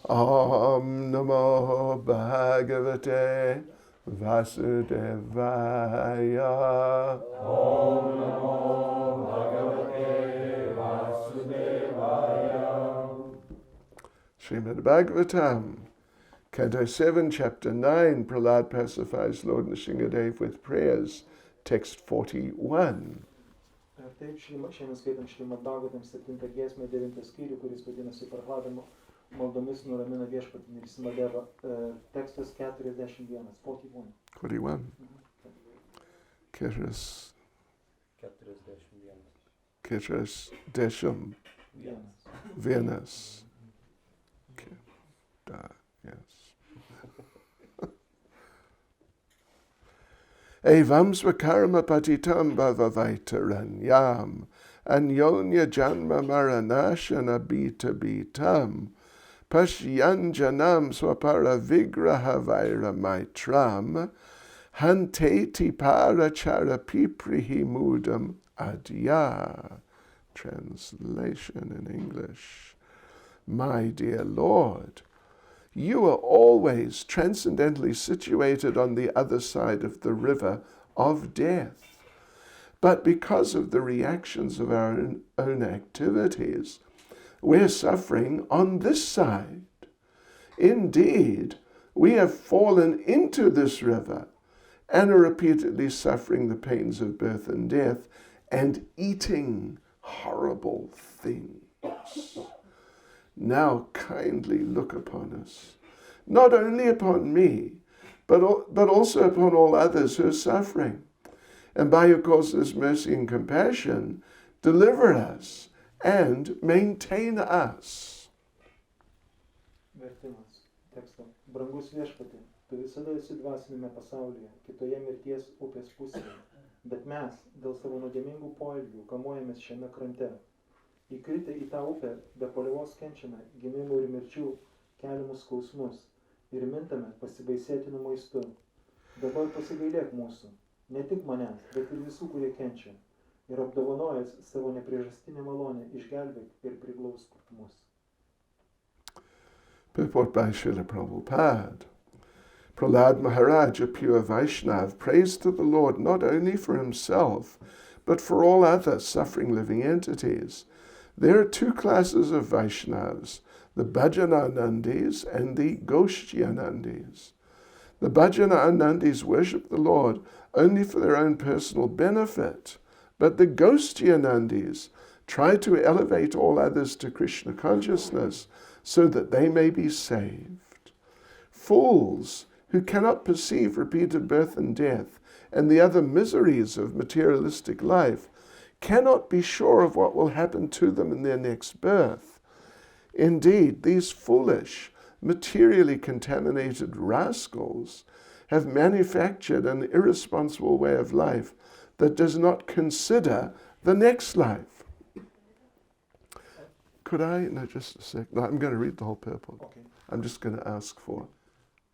Om Namo Bhagavate Vasudevaya. Om Namo Bhagavate Vasudevaya. Srimad Bhagavatam, Canto 7, Chapter 9, Prahlad pacifies Lord Nrsingadev with prayers, text 41. Taip, šiandien skaitam Šrimad Bhagavatam 7 giesmę 9 skyrių, kuris vadinasi Prahladam maldomis nuramina viešpatį Nrsingadevą. Tekstas 41. 41. Keras Desham. Vienas. Yes. Evam svakarma patitam bhavavaitaranyam anyonya janma maranashana bita bitam pashyanjanam swapara vigraha vaira maitram hanteti parachara piprihi mudam adya. Translation in English. My dear Lord, you are always transcendently situated on the other side of the river of death. But because of the reactions of our own activities, we're suffering on this side. Indeed, we have fallen into this river and are repeatedly suffering the pains of birth and death and eating horrible things. Now kindly look upon us, not only upon me, but also upon all others who are suffering. And by your causeless mercy and compassion, deliver us and maintain us. Vertimas. Teksto. Brangus viešpatie, tu visada esi dvasinėme pasaulyje, kitoje mirties upės pusėje. Bet mes, dėl savo nuodėmingų poelgių, kamuojamės šiame krante. Įkritę į tą upę, be paliovos kenčiame gimimų ir mirčių keliamus skausmus ir mintame pasibaisėtinu maistu. Dabar pasigailėk mūsų, ne tik manęs, bet ir visų, kurie kenčia. Ir apdovanojęs savo nepriežastinę malonę, išgelbėk ir priglausk mus. Purport by Srila Prabhupada. Prahlad Maharaj, a pure Vaishnav, prays to the Lord not only for himself, but for all other suffering living entities. There are two classes of Vaishnavas, the Bhajananandis and the Goshtyanandis. The Bhajananandis worship the Lord only for their own personal benefit, but the Goshtyanandis try to elevate all others to Krishna consciousness so that they may be saved. Fools who cannot perceive repeated birth and death and the other miseries of materialistic life cannot be sure of what will happen to them in their next birth. Indeed, these foolish, materially contaminated rascals have manufactured an irresponsible way of life that does not consider the next life. Could I, no, just a sec. No, I'm going to read the whole purport. Okay. I'm just going to ask for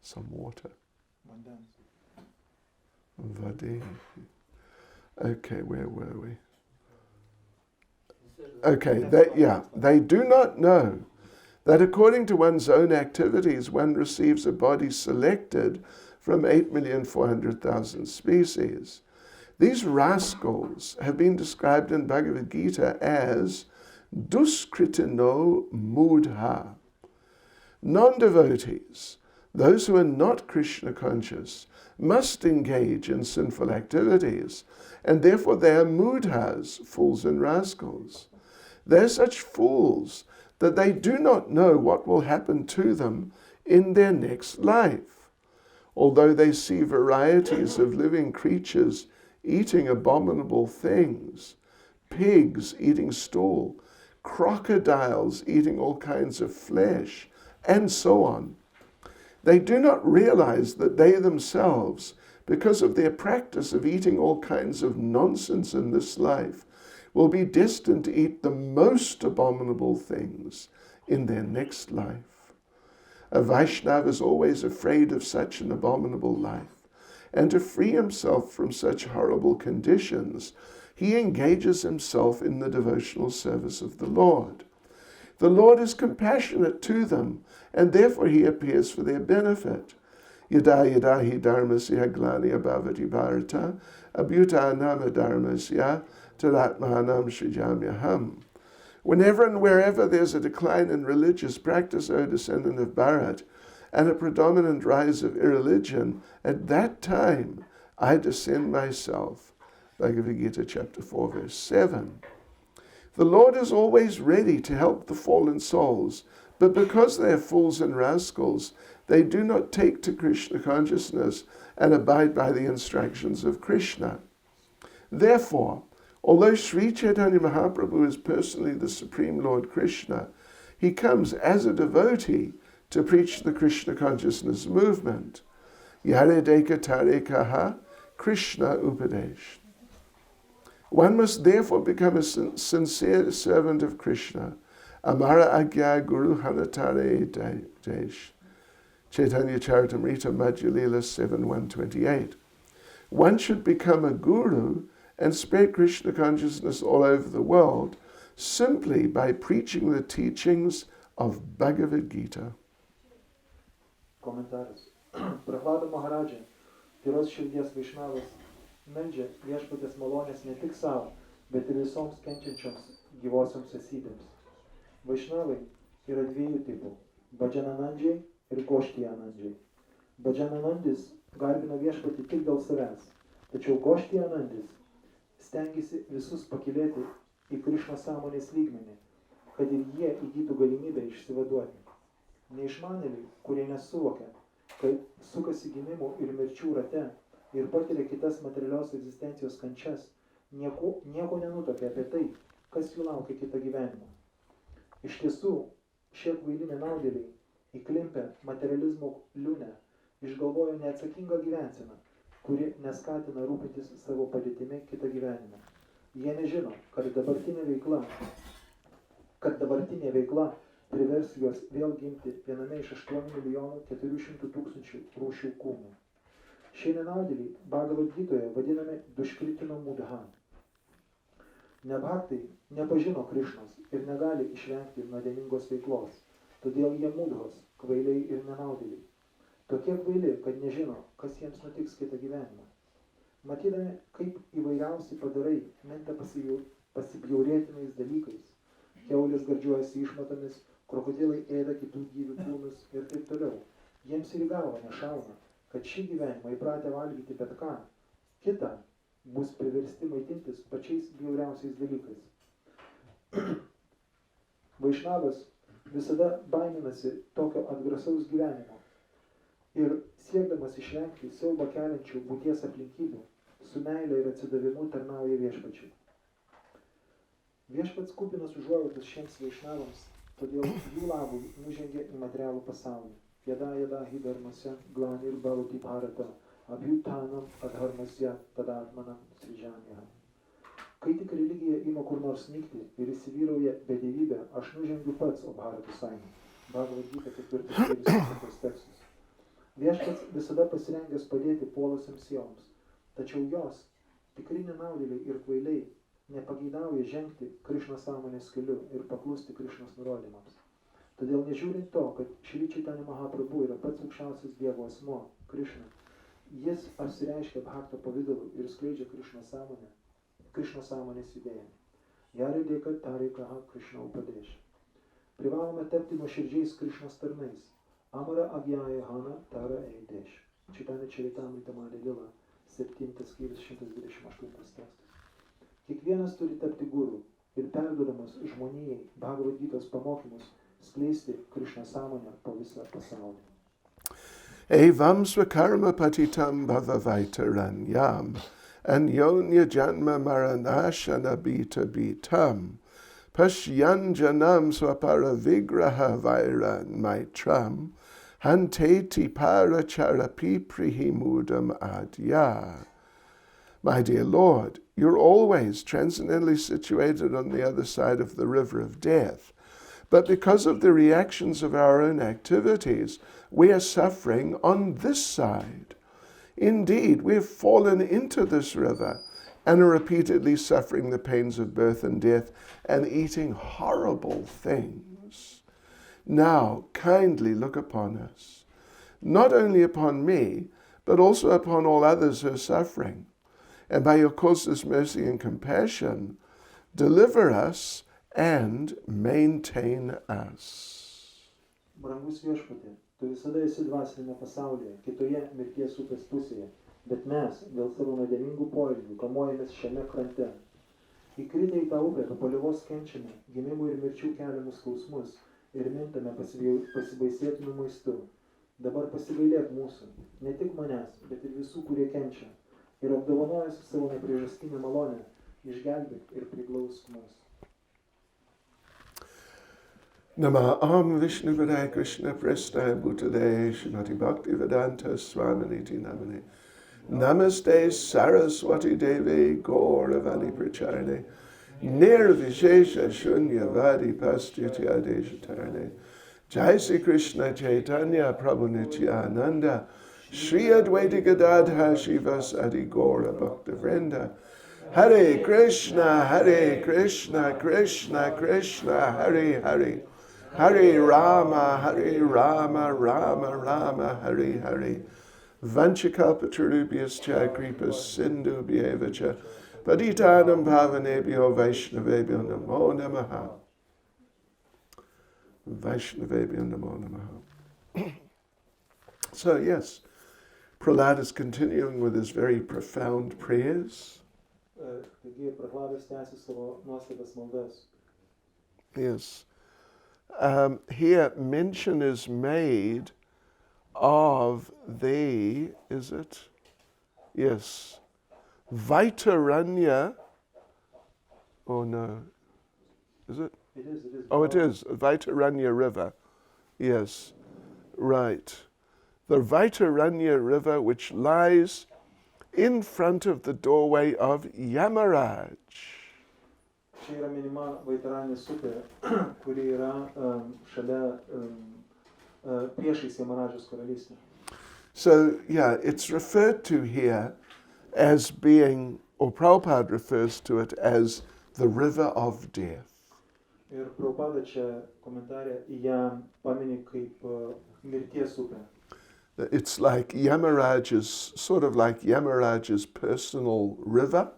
some water. Vadi. Okay, where were we? Okay, they do not know that according to one's own activities, one receives a body selected from 8,400,000 species. These rascals have been described in Bhagavad Gita as duskritino mudha. Non-devotees, those who are not Krishna conscious, must engage in sinful activities, and therefore they are mudhas, fools and rascals. They're such fools that they do not know what will happen to them in their next life. Although they see varieties of living creatures eating abominable things, pigs eating stool, crocodiles eating all kinds of flesh, and so on, they do not realize that they themselves, because of their practice of eating all kinds of nonsense in this life, will be destined to eat the most abominable things in their next life. A Vaishnava is always afraid of such an abominable life, and to free himself from such horrible conditions, he engages himself in the devotional service of the Lord. The Lord is compassionate to them, and therefore he appears for their benefit. Yada yada hi dharmasya glani bhavati bharata, abhuta nama dharmasya taratmahanam shrijamyaham. Whenever and wherever there's a decline in religious practice, O descendant of Bharat, and a predominant rise of irreligion, at that time I descend myself. Bhagavad Gita chapter 4 verse 7. The Lord is always ready to help the fallen souls, but because they are fools and rascals, they do not take to Krishna consciousness and abide by the instructions of Krishna. Therefore, although Sri Chaitanya Mahaprabhu is personally the Supreme Lord Krishna, he comes as a devotee to preach the Krishna consciousness movement. Yare deka tare kaha Krishna upadesh. One must therefore become a sincere servant of Krishna. Amara agya guru hanatare desh. Chaitanya Charitamrita Madhya Lila 7:128. One should become a guru and spread Krishna consciousness all over the world simply by preaching the teachings of Bhagavad Gita. Komentaras. Prahlada Maharaja, tyros širdies Vaišnavas, meldžia viešpatės malonės ne tik savo, bet ir visoms kenčiančioms gyvosioms esybėms. Vaišnavai yra dviejų tipų – Bhajananandžiai ir Goštianandžiai. Bhajananandis garbina viešpatį tik dėl savęs, tačiau Goštianandis stengiasi visus pakilėti į Krišna sąmonės lygmenį, kad ir jie įgytų galimybę išsivaduoti. Neišmanėliai, kurie nesuvokia, kad sukasi gimimų ir mirčių rate ir patiria kitas materialios egzistencijos kančias, nieko nenutuokia apie tai, kas jų laukia kitą gyvenimą. Iš tiesų, šie kvaili nenaudėliai, įklimpę materializmo liūnę, išgalvojo neatsakingą gyvenseną, kuri neskatina rūpintis savo padėtimi kitą gyvenimą. Jie nežino, kad dabartinė veikla privers juos vėl gimti viename iš 8,400,000 rūšių kūnų. Šie nenaudėliai Bhagavad Gitoje vadinami duškritino mudha. Nebhaktai nepažino Krišnos ir negali išvengti nuodėmingos veiklos, todėl jie mudhos, kvailiai ir nenaudėliai. Tokie kvaili, kad nežino, kas jiems nutiks kitą gyvenimą. Matydami, kaip įvairiausi padarai minta pasibjaurėtinais dalykais, kiaulės gardžiuojasi išmatomis, krokodilai ėda kitų gyvių kūnus ir taip toliau. Jiems ir į galvą nešauna, kad šį gyvenimą įpratę valgyti bet ką, kitą bus priversti maitintis pačiais bjauriausiais dalykais. Vaišnavas visada baiminasi tokio atgrasaus gyvenimo ir siekdamas išvengti siaubą keliančių būties aplinkybių, su meile ir atsidavimu tarnauja viešpačiui. Viešpats kupinas užuojautos šiems vaišnavams, todėl jų labui nužengė į materialų pasaulį. Yada yada hi dharmasya glanir bhavati bharata abhyutanam adharmasya tadatmanam srijamyaham. Kai tik religija ima kur nors nykti ir įsivyrauja bedevybė, aš nužengiu pats, o Bharatų sąjunga. Bhagavad Gita 4 tekstus. Viešpats visada pasirengęs padėti puolusiems sieloms, tačiau jos, tikri nenaudėliai ir kvailiai, nepageidauja žengti Krišnos sąmonės keliu ir paklusti Krišnos nurodymams. Todėl nežiūrint to, kad Šri Chaitanya Mahaprabhu yra pats aukščiausias Dievo asmuo, Krišna, jis apsireiškia bhakto pavidalu ir skleidžia Krišnos sąmonės idėją. Yare deka tare kaha Krišna upadesh. Privalome tapti nuoširdžiais Krišnos tarnais. Amara agyaja hana tara eidesh. Chaitanya Charitamrita Madhya Lila 7 skyrius 128 tekstas. Kiekvienas turi tapti guru ir perduodamas žmonijai Bhagavad Gitos pamokymus skleisti Krišna sąmonę po visą pasaulį. Evam svakarma patitam bhavavaiteranyam anyonya janma maranashana bita bitam pashyan janam swapara vigraha vairan maitram hanteti para charapi prihimudam adya. My dear Lord, you're always transcendently situated on the other side of the river of death. But because of the reactions of our own activities, we are suffering on this side. Indeed, we have fallen into this river and are repeatedly suffering the pains of birth and death and eating horrible things. us. Now kindly look upon us, not only upon me, but also upon all others who are suffering. And by your causeless mercy and compassion, deliver us and maintain us. Brangus viešpatie, tu visada esi dvasinėme pasaulyje, kitoje mirties upės pusėje, bet mes dėl savo nuodėmingų poelgių kamuojamės šiame krante. Įkritę į tą upę, palyvos kenčiame, gimimų ir mirčių keliamus skausmus ir mintame pasibaisėtinų maistu. Dabar pasigailėk mūsų, ne tik manęs, bet ir visų, kurie kenčia, ir apdovanojęs savo nepriežastinę malonę, išgelbėk ir priglausk mus. Namah Vishnu Padaya Krishna Prestaya Bhutade Shrimati Bhakti Vedanta Swaminiti Namane Namaste Saraswati Devi Gauravani Pracharane Nirvishesha Shunyavadi Pastyati Adeshatarane Jai Sri Krishna Chaitanya Prabhu Nityananda Shri Advaita Gadadha Shivas Adi Gaura Bhakta Vrinda Hare Krishna, Krishna Krishna, Hare Hare Hare Rama, Rama Rama, Hare Hare. Vanchakalpatarubhyascha kripas sindhubhyevacha patitanam pavanebhyo vaishnavebhyo namo namaha. Vaishnavebhyo namo namaha. So yes, Prahlad is continuing with his very profound prayers. Yes. Here mention is made of the, is it? Yes. Vaitaranya. Oh no. Is it? It is. Oh, it is. Vaitaranya River. Yes. Right. The Vaitaranya River, which lies in front of the doorway of Yamaraj. Čia yra minima Vaitaranės upė, kuri yra šalia priešais Yamaražos karalystę. So, yeah, it's referred to here as being, or Prabhupada refers to it as the river of death. Ir Prabhupada čia komentarė ją pamini kaip mirties upę. It's like Yamaraj's, sort of like Yamaraj's personal river.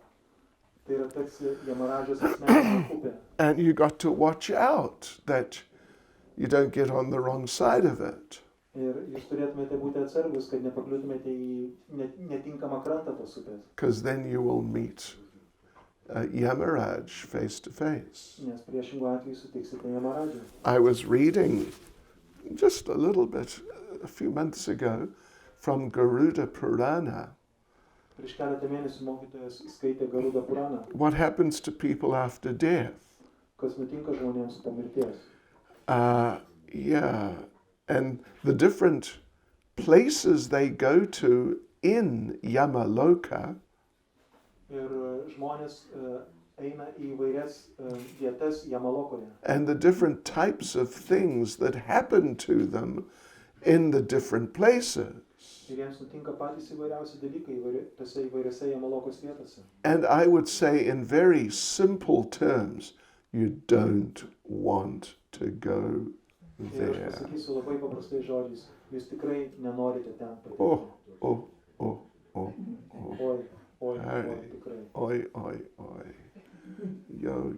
Tai yra tarsi Yamaražos asmeninė upė. And you got to watch out that you don't get on the wrong side of it. Ir jūs turėtumėte būti atsargus, kad nepakliūtumėte į netinkamą krantą tos upės. Because then you will meet Yamaraj face to face. Nes priešingų atveju sutiksite Yamaražą. I was reading just a little bit a few months ago from Garuda Purana. Prieš keletą mėnesių mokytojas skaitė Garuda Puraną. What happens to people after death? Kas nutinka žmonėms po mirties. Yeah, and the different places they go to in Yamaloka. Ir žmonės eina į įvairias vietas Yamalokoje. And the different types of things that happen to them in the different places. Ir jiems nutinka patys įvairiausi dalykai tose įvairiose Yamalokos vietose. And I would say in very simple terms, you don't want to go there. Ir aš pasakysiu labai paprastai žodžiais, jūs tikrai nenorite ten patekti. Oh. Oi, tikrai. Oi. Yo.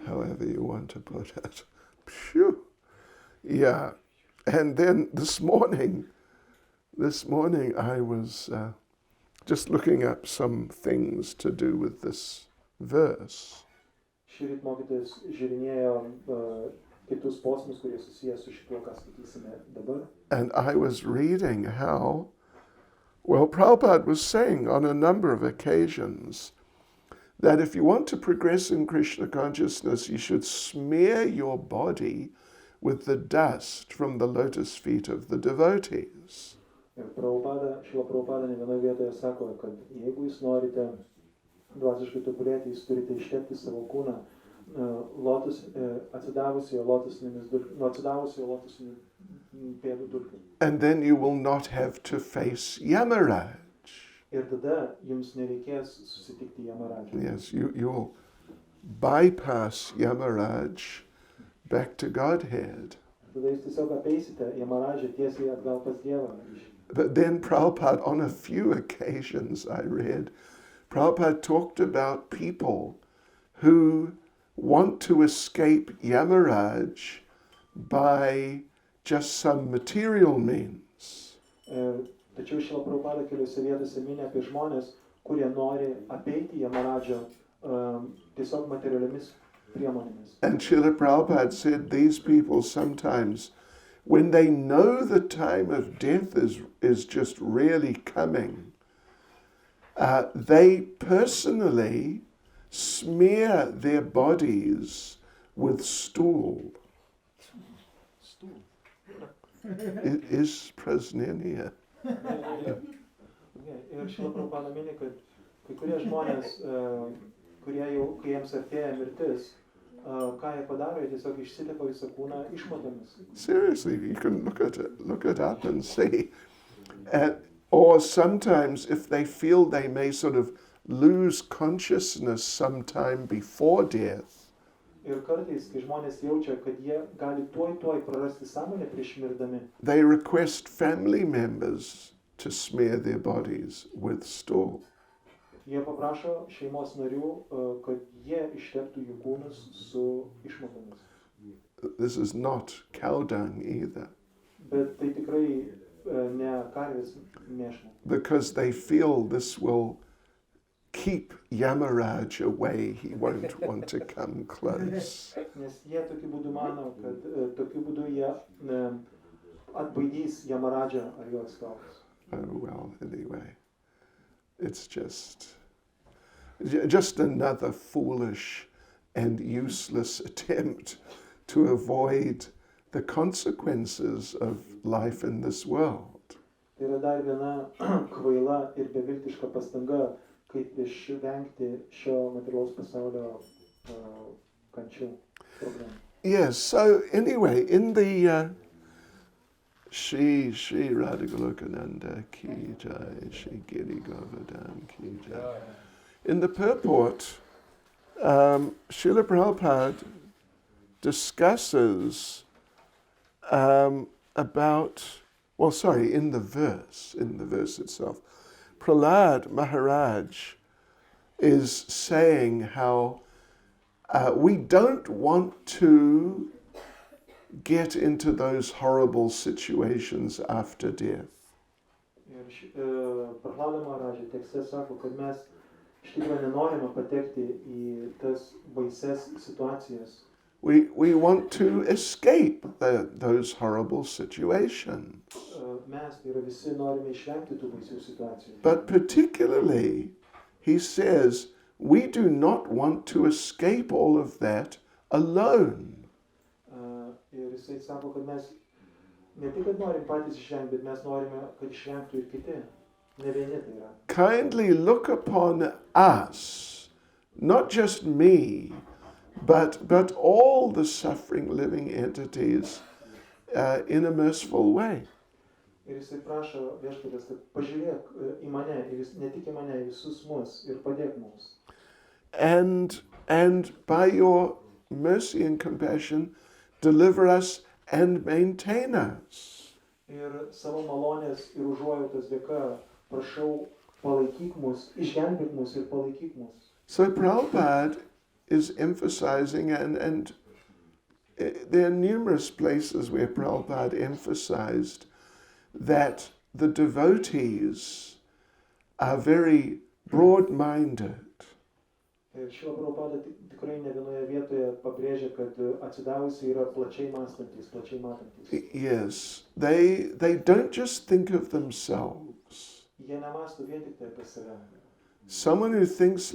However you want to put it. Phew. Yeah. And then this morning I was just looking up some things to do with this verse. Šįryt mokytojas žiūrinėjo kitus posmus, kurie susiję su šituo, ką skaitysime dabar. And I was reading how, well, Prabhupada was saying on a number of occasions that if you want to progress in Krishna consciousness, you should smear your body with the dust from the lotus feet of the devotees. Ir Šila Prabhupada ne vienoje vietoje sako, kad jeigu jūs norite dvasiškai tobulėti, jūs turite ištepti savo kūną atsidavusiojo lotusinių pėdų dulkių. And then you will not have to face Yamaraj. Ir tada jums nereikės susitikti Yamaražą. Yes, you will bypass Yamaraj back to Godhead. Tada jūs tiesiog apeisite Yamaradžą tiesiai atgal pas Dievą. But then Prabhupada, on a few occasions I read, Prabhupada talked about people who want to escape Yamaraj by just some material means. Tačiau Šrila Prabhupada keliose vietose mini apie žmonės, kurie nori apeiti Yamaradžą tiesiog materialiomis priemonėmis. And Srila Prabhupada said these people sometimes, when they know the time of death is just really coming, they personally smear their bodies with stool. It is Prasnenia. Ir Šrila Prabhupada mini, kad kai kurie žmonės, kurie jau, kai jiems artėja mirtis, ką jie padaro, jie tiesiog išsitepa visą kūną išmatomis. Seriously, you can look it up and see. Or sometimes if they feel they may sort of lose consciousness sometime before death, Ir kartais, kai žmonės jaučia, kad jie gali tuoj prarasti sąmonę prieš mirdami, they request family members to smear their bodies with stool. jie paprašo šeimos narių, kad jie išteptų jų kūnus su išmatomis. This is not cow dung either. Bet tai tikrai ne karvės mėšlo. Because they feel this will keep Yamaraj away. He won't want to come close. Nes jie tokiu būdu mano, kad tokiu būdu jie atbaidys Yamaradžą ar jo atstovus. Oh well, anyway. It's just another foolish and useless attempt to avoid the consequences of life in this world. Tai yra dar viena kvaila ir beviltiška pastanga, kaip išvengti šio materialaus pasaulio kančių problemų. Yes, so anyway, in the Shri Radhagolokananda ki jai, Shri Giri Govardhan ki jai. In the purport, Srila Prabhupada discusses in the verse itself, Prahlad Maharaj is saying how we don't want to get into those horrible situations after death. Ir Prahlada Maharajai tekste sako, kad mes iš tikrųjų nenorime patekti į tas baises situacijas. We want to escape those horrible situations. Mes, tai yra visi, norime išvengti tų baisių situacijų. But particularly, he says, we do not want to escape all of that alone. Ir jisai sako, kad mes ne tik, kad norim patys išvengti, bet mes norime, kad išvengtų ir kiti. Ne vieni tai yra. Kindly look upon us, not just me, but all the suffering living entities in a merciful way. Ir jisai prašo viešpatės, kad pažiūrėk į mane, ir ne tik į mane, visus mus, ir padėk mums. And by your mercy and compassion, deliver us and maintain us. Ir savo malonės ir užuojautos dėka prašau palaikyk mus, išgelbėk mus ir palaikyk mus. So Prabhupada is emphasizing, and there are numerous places where Prabhupada emphasized that the devotees are very broad-minded. Ir Šrila Prabhupada tikrai ne vienoje vietoje pabrėžia, kad atsidavusiai yra plačiai mąstantys, plačiai matantys. Yes, they don't just think of themselves. Jie nemąsto vien tik tai apie save. Someone who thinks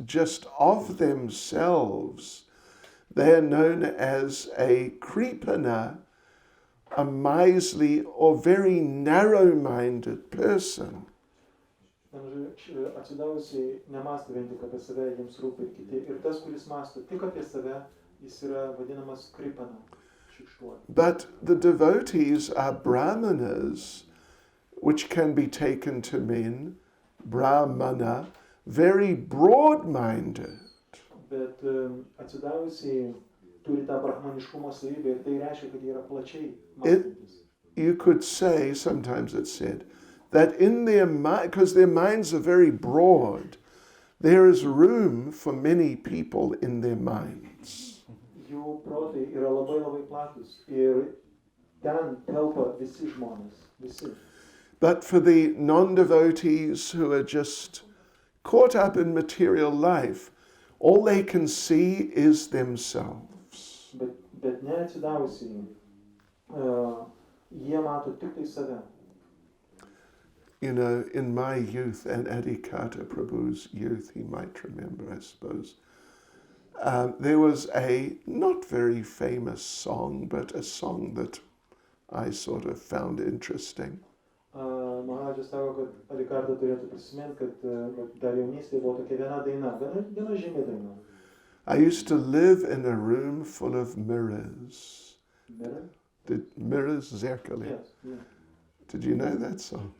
just of themselves, they are known as a kripana, a miserly or very narrow-minded person. Atsidavusiai nemąsto vien tik apie save, jiems rūpi ir kiti. Ir tas, kuris mąsto tik apie save, jis yra vadinamas kripana, šikštuoliu. But the devotees are brahmanas, which can be taken to mean brahmana, very broad-minded. Bet atsidavusiai turi tą brahmaniškumo savybę ir tai reiškia, kad jie yra plačiai mąstantis. You could say, sometimes it's said, that in their mind, because their minds are very broad, there is room for many people in their minds. Jų protai yra labai labai platus ir ten telpa visi žmonės, visi. But for the non-devotees who are just caught up in material life, all they can see is themselves. Bet neatsidavusiai, jie mato tik tai save. You know, in my youth and Adhikata Prabhu's youth, he might remember, I suppose, there was a not very famous song, but a song that I sort of found interesting. Maharadžas sako, kad Adhikata turėtų prisiminti, kad dar jaunystėje buvo tokia viena daina, viena žymi daina. I used to live in a room full of mirrors. Mirror? The mirrors, zerkali. Yes, yeah. Did you know that song?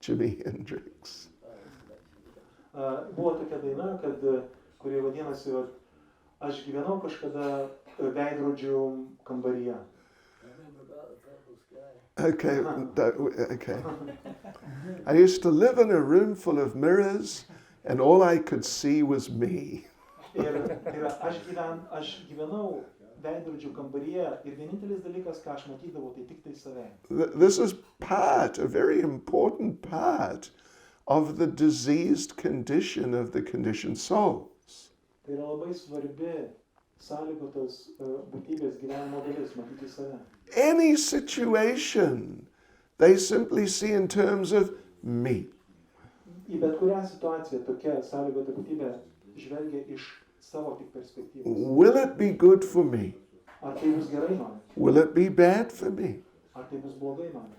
Jimi Hendrix. Buvo tokia daina, kuri vadinasi, aš gyvenau kažkada veidrodžių kambaryje. Okay, okay. I used to live in a room full of mirrors, and all I could see was me. Aš gyvenau veidrodžių kambaryje ir vienintelis dalykas, ką aš matydavau, tai tik tai save. This is part, a very important part of the diseased condition of the conditioned souls. Tai yra labai svarbi sąlygotos būtybės gyvenimo dalis, matyti save. Any situation, they simply see in terms of me. Į bet kurią situaciją tokia sąlygota būtybė žvelgia iš savo tik perspektyvos. Will it be good for me? Ar tai bus gerai man? Will it be bad for me? Ar tai bus blogai man?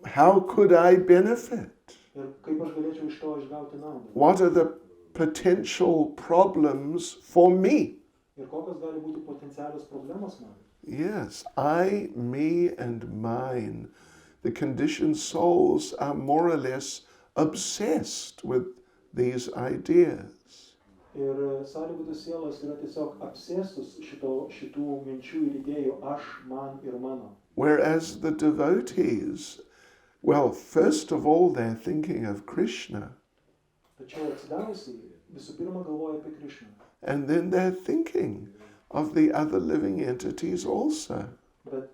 How could I benefit? Ir kaip aš galėčiau iš to išgauti naudą? What are the potential problems for me? Ir kokios gali būti potencialios problemos man? Yes, I, me, and mine. The conditioned souls are more or less obsessed with these ideas. Ir sąlygotos sielos yra tiesiog apsėstos šitų minčių ir idėjų aš, man ir mano. Whereas the devotees, well, first of all, they're thinking of Krishna. Tačiau atsidavusiai visų pirma galvoja apie Krishną. And then they're thinking of the other living entities also. Bet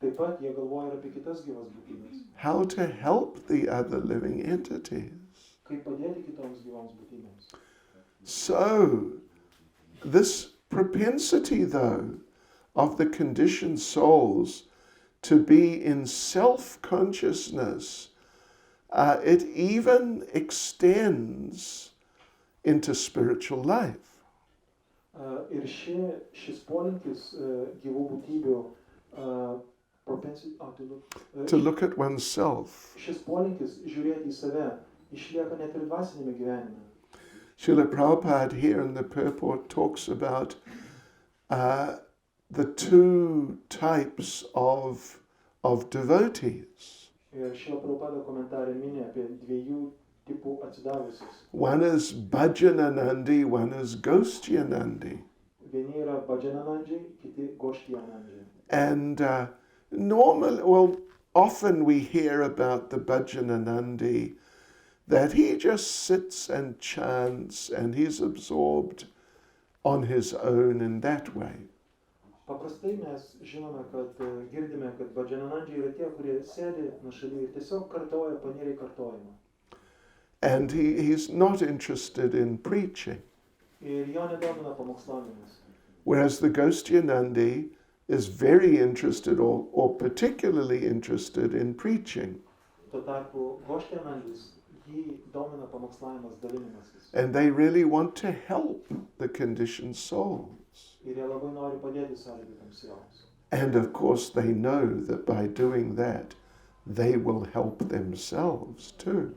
taip pat jie galvoja ir apie kitas gyvas būtybės. How to help the other living entities. Kaip padėti kitoms gyvoms būtybėms. So, this propensity, though, of the conditioned souls to be in self-consciousness, it even extends into spiritual life. Ir šis polinkis gyvų būtybių To look at oneself. Šis polinkis žiūrėti į save išlieka net ir dvasinėme gyvenime. Srila Prabhupada here in the purport talks about the two types of devotees. Ir Srila Prabhupada komentare mini apie dviejų tipų atsidavusius. One is Bhajananandi, one is Gostyanandi. Vieni yra Bhajananandžiai, kiti Gostyanandžiai. And often we hear about the Bhajananandi that he just sits and chants and he's absorbed on his own in that way. Paprastai mes žinome, kad girdime, kad Bhajananandžiai yra tie, kurie sėdi nuošaly ir tiesiog kartoja panieriai kartojimą. And he's not interested in preaching. Ir jo nedomina pamokslavimas. Whereas the Gostyanandi is very interested or particularly interested in preaching. Tuo tarpu Gostyanandis jį domina pamokslavimas, dalinimasis. And they really want to help the conditioned souls. Ir jie labai nori padėti sąlygotoms sieloms. And of course they know that by doing that, they will help themselves too.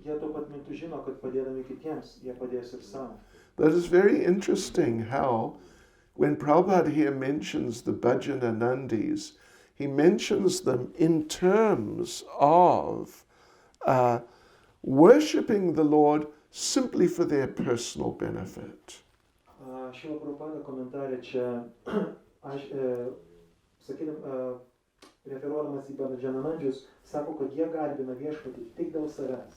Jie tuo pat metu žino, kad padėdami kitiems, jie padės ir savo. But it's very interesting how, when Prabhupada here mentions the Bhajananandis, he mentions them in terms of worshipping the Lord simply for their personal benefit. Šila Prabhupada komentarė čia, referuodamas į Bhadžanamandžius, sako, kad jie garbina viešpatį tik dėl savęs.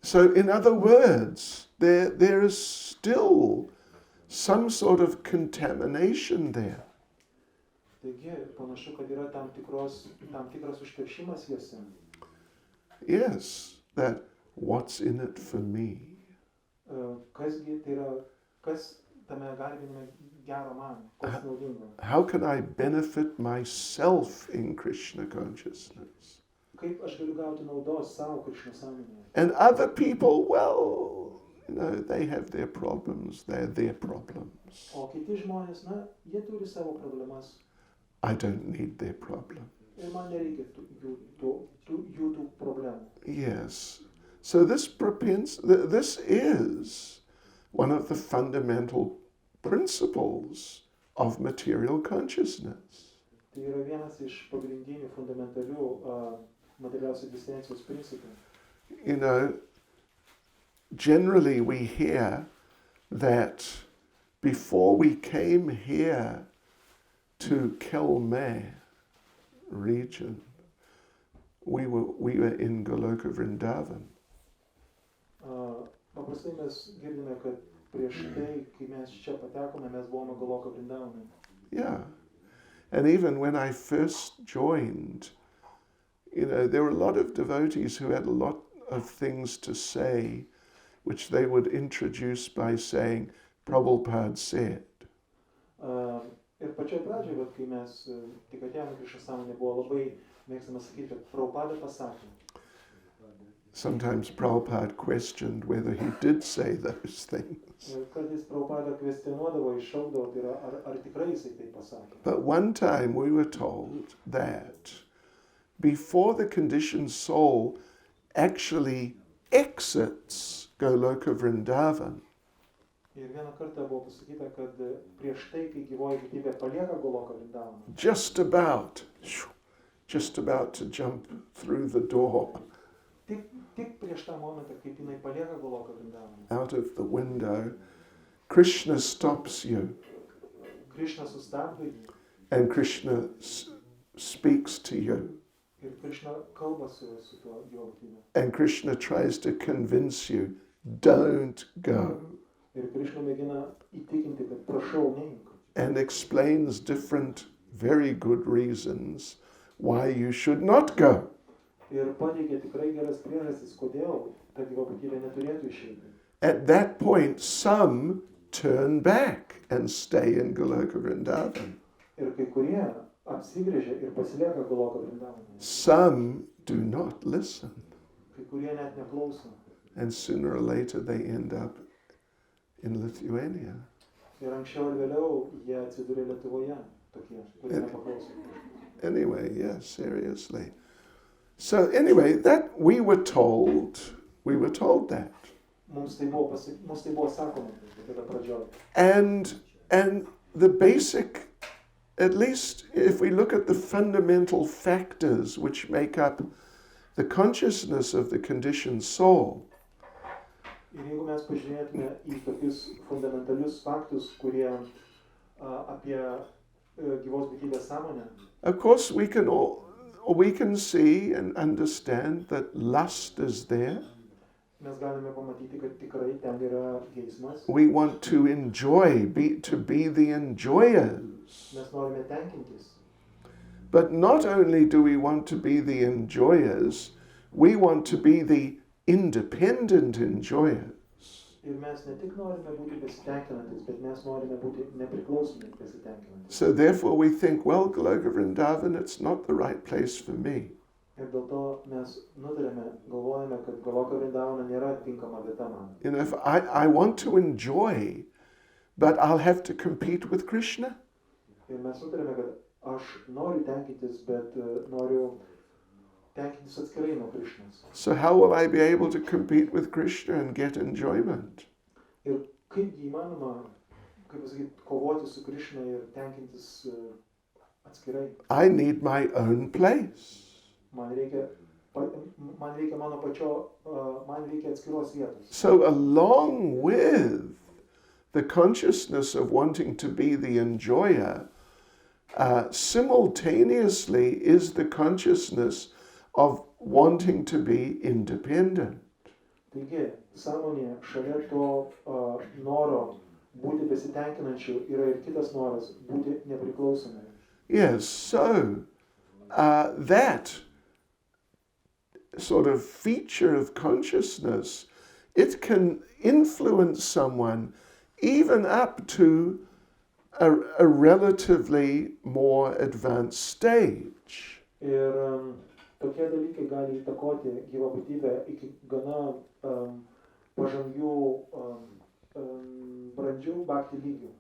So in other words, there is still some sort of contamination there. Taigi, panašu, kad yra tam tikras užteršimas juose. Yes, that what's in it for me? Kas tame garbinime gero man, kas naudingo? How can I benefit myself in Krishna consciousness? Kaip aš galiu gauti naudos savo Krishna sąmonėje? And other people, well, they have their problems, they're their problems. O kiti žmonės, jie turi savo problemas. I don't need their problem. Ir man nereikia jų problemų. Yes. So this is one of the fundamental principles of material consciousness. Tai yra vienas iš pagrindinių fundamentalių materialios egzistencijos principų. Generally we hear that before we came here to Kelme region, we were in Goloka Vrindavan. Paprastai mes girdime, kad prieš tai, kai mes čia patekome, mes buvome Goloka Vrindavane. Yeah. And even when I first joined, there were a lot of devotees who had a lot of things to say, which they would introduce by saying, Prabhupada said. Ir pačioj pradžioj, kai mes tik atėjome Krishna sąmonė, buvo labai mėgstama sakyti, kad Prabhupada pasakė. Sometimes Prabhupada questioned whether he did say those things. Ir kartais Prabhupada kvestionuodavo, iššaukdavo, tai yra, ar tikrai jisai tai pasakė. But one time we were told that before the conditioned soul actually exits Goloka Vrindavan, Ir vieną kartą buvo pasakyta, kad prieš tai, kai gyvoji gyvybė palieka Goloka Vrindavaną, just about to jump through the door, tik prieš tą momentą, kaip jinai palieka Goloka Vrindavaną, out of the window, Krishna stops you. Krishna sustabdo jį. And Krishna speaks to you. Ir Krishna kalba su tuo gyvybė. And Krishna tries to convince you, don't go. Ir Krishna mėgina įtikinti, kad prašau, neink. And explains different, very good reasons why you should not go. Ir pateikia tikrai geras priežastis, kodėl ta gyvybė neturėtų išeiti. At that point, some turn back and stay in Goloka Vrindavan. Ir kai kurie apsigręžia ir pasilieka Goloka Vrindavane. Some do not listen. Kai kurie net neklauso. And sooner or later they end up in Lithuania. Ir anksčiau ir vėliau jie atsiduria Lietuvoje, tokie, kurie nepaklauso. Anyway, yeah, seriously. So anyway, that we were told that. Mums tai buvo sakoma, tada pradžioj. And the basic, at least if we look at the fundamental factors which make up the consciousness of the conditioned soul, Ir jeigu mes pažiūrėtume į tokius fundamentalius faktus, kurie apie gyvos būtybės sąmonę, of course we can see and understand that lust is there. mes galime pamatyti, kad tikrai ten yra geismas. We want to enjoy, to be the enjoyers. Mes norime tenkintis. But not only do we want to be the enjoyers, we want to be the independent enjoyers. Ir mes ne tik norime būti besitenkinantis, bet mes norime būti nepriklausomi besitenkinantis. So therefore we think, well, Goloka Vrindavan, it's not the right place for me. Ir dėl to mes galvojame, kad Goloka Vrindavana nėra tinkama vieta man. If I want to enjoy, but I'll have to compete with Krishna. Ir mes nutarėme, kad aš noriu tenkintis, bet noriu tenkintis atskirai nuo Krishnos. So how will I be able to compete with Krishna and get enjoyment? Ir kaip įmanoma, kovoti su Krishna ir tenkintis atskirai. I need my own place. Man reikia mano man reikia atskiros vietos. So along with the consciousness of wanting to be the enjoyer simultaneously is the consciousness of wanting to be independent. Taigi, sąmonėje šalia to noro būti besitenkinančiu yra ir kitas noras būti nepriklausomai. Yes, so that sort of feature of consciousness, it can influence someone even up to a relatively more advanced stage. Ir tokie dalykai gali įtakoti gyvą būtybę iki gana pažangių brandžių bhakti lygių.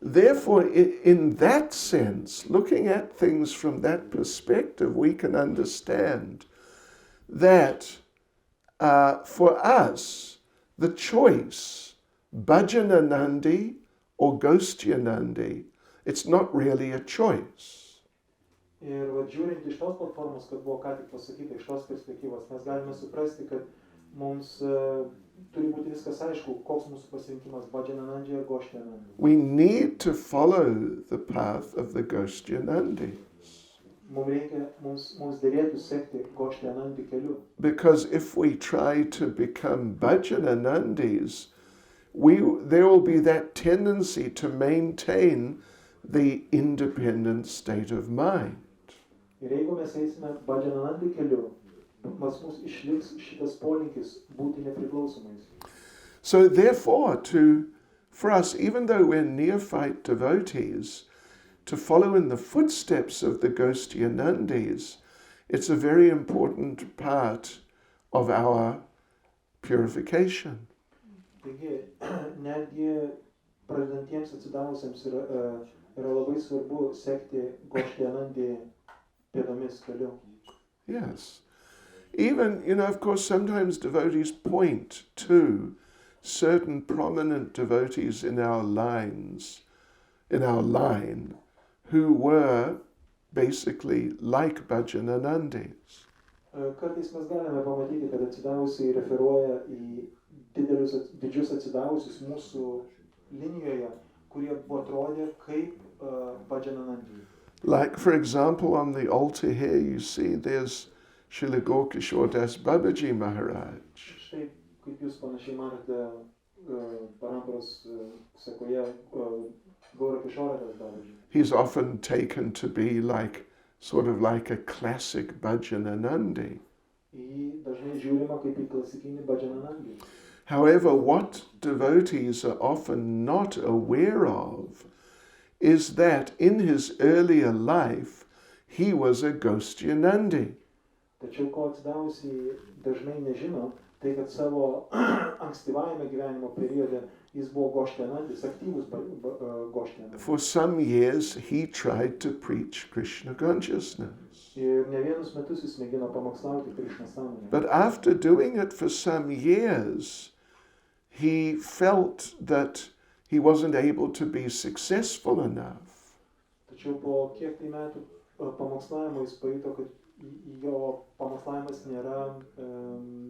Therefore, in that sense, looking at things from that perspective, we can understand that for us, the choice, Bhajananandi or Gostyanandi, it's not really a choice. Ir žiūrint iš tos platformos, kad buvo ką tik pasakyta, iš tos perspektyvos, mes galime suprasti, kad mums turi būti viskas aišku, koks mūsų pasirinkimas Bhajananandi ar Gostyanandi. We need to follow the path of the Gostyanandis. Mums dėrėtų sekti Gostyanandi keliu. Because if we try to become Bhajananandis, there will be that tendency to maintain the independent state of mind. Ir jeigu mes eisime Bhajananandi keliu, pas mus išliks šitas polinkis būti nepriklausomais. So therefore, for us, even though we're neophyte devotees, to follow in the footsteps of the Gostyanandis, it's a very important part of our purification. Taigi, netgi pradedantiems atsidavusiems yra labai svarbu sekti Gostyanandi pėdomis keliu. Yes. Even, of course, sometimes devotees point to certain prominent devotees in our line, who were basically like Bhajananandis. Kartais mes galime pamatyti, kad atsidavusiai referuoja į didžius atsidavusius mūsų linijoje, kurie atrodė kaip Bhajananandi. Like, for example, on the altar here, you see there's Srila Gaurkishore Das Babaji Maharaj. Štai, kaip jūs panašiai matote paramparos sekoje Gaurkishore Das Babaji. He's often taken to be sort of like a classic Bhajananandi. Jį dažnai žiūrima kaip į klasikinį Bhajananandi. However, what devotees are often not aware of is that in his earlier life, he was a Gostyanandi. Tačiau ko atsidavusiai dažnai nežino, tai kad savo ankstyvajame gyvenimo periode jis buvo Gostyanandis, aktyvus Gostyanandis. For some years, he tried to preach Krishna consciousness. Ir ne vienus metus jis mėgino pamokslauti Krishna sąmonę. But after doing it for some years, he felt that he wasn't able to be successful enough. Tačiau po kiek tai metų pamokslavimo jis pajuto, kad jo pamokslavimas nėra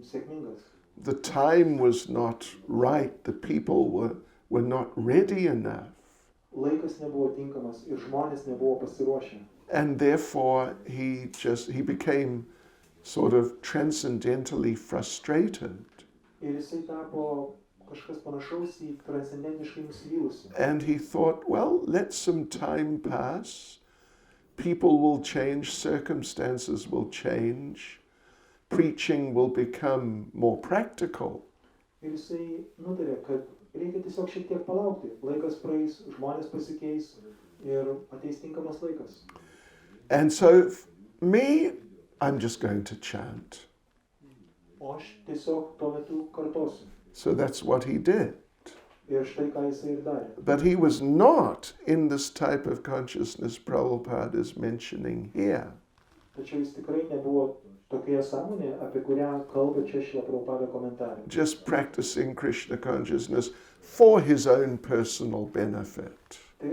sėkmingas. The time was not right. The people were not ready enough. Laikas nebuvo tinkamas ir žmonės nebuvo pasiruošę. And therefore he became sort of transcendentally frustrated. Ir jisai tapo kažkas panašaus į transcendentiškai nusivylusi. And he thought, well, let some time pass. People will change, circumstances will change. Preaching will become more practical. Ir jisai nutarė, kad reikia tiesiog šiek tiek palaukti. Laikas praeis, žmonės pasikeis ir ateis tinkamas laikas. And so me, I'm just going to chant. O aš tiesiog tuo metu kartosiu. So that's what he did. Ir štai ką jisai ir darė. But he was not in this type of consciousness Prabhupada is mentioning here. Tačiau jis tikrai nebuvo tokioje sąmonėje, apie kurią kalba čia Šrila Prabhupada komentare. Just practicing Krishna consciousness for his own personal benefit. Tai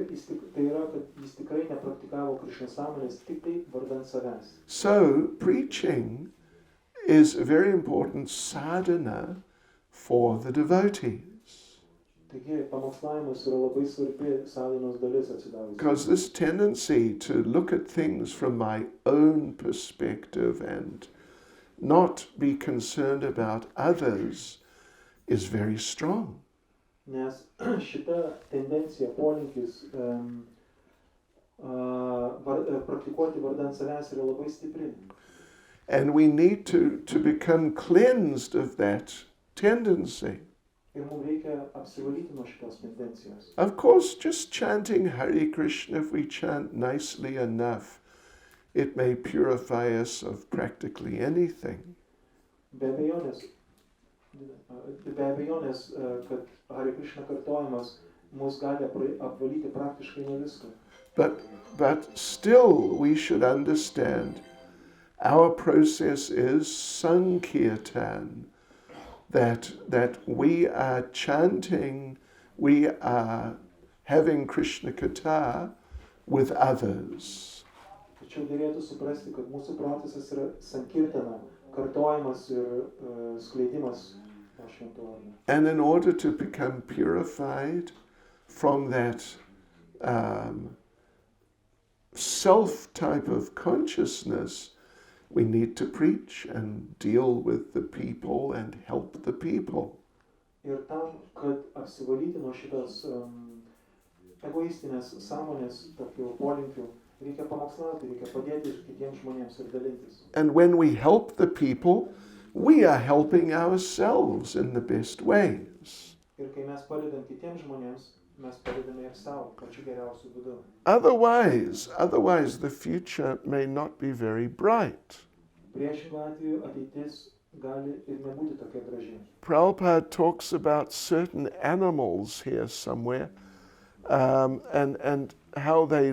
yra, kad jis tikrai nepraktikavo Krishna sąmonės tik tai vardan savęs. So preaching is a very important sadhana for the devotees. Taigi pamokslavimas yra labai svarbi sąjungos dalis atsidavus. Because this tendency to look at things from my own perspective and not be concerned about others is very strong. Nes šita tendencija, polinkis praktikuoti vardan savęs yra labai stipri. And we need to become cleansed of that tendency. Ir mums reikia apsivalyti nuo šitos tendencijos. Of course, just chanting Hare Krishna, if we chant nicely enough, it may purify us of practically anything. Be abejonės, kad Hare Krishna kartojimas mus gali apvalyti praktiškai nuo visko. But still we should understand our process is Sankirtan, that we are chanting, we are having Krishna Katha with others. Tačiau derėtų suprasti, kad mūsų procesas yra sankirtana, kartojimas ir skleidimas švento vardo. And in order to become purified from that self type of consciousness, we need to preach and deal with the people and help the people. Ir tam, kad apsivalyti nuo šitos egoistinės sąmonės, tokių polinkių, reikia pamokslauti, reikia padėti kitiems žmonėms ir dalintis. And when we help the people, we are helping ourselves in the best ways. Ir kai mes padedam kitiems žmonėms, mes padedame ir savo, pačiu geriausiu būdu. Otherwise the future may not be very bright. Priešingu atveju ateitis gali ir nebūti tokia graži. Prabhupada talks about certain animals here somewhere, and how they,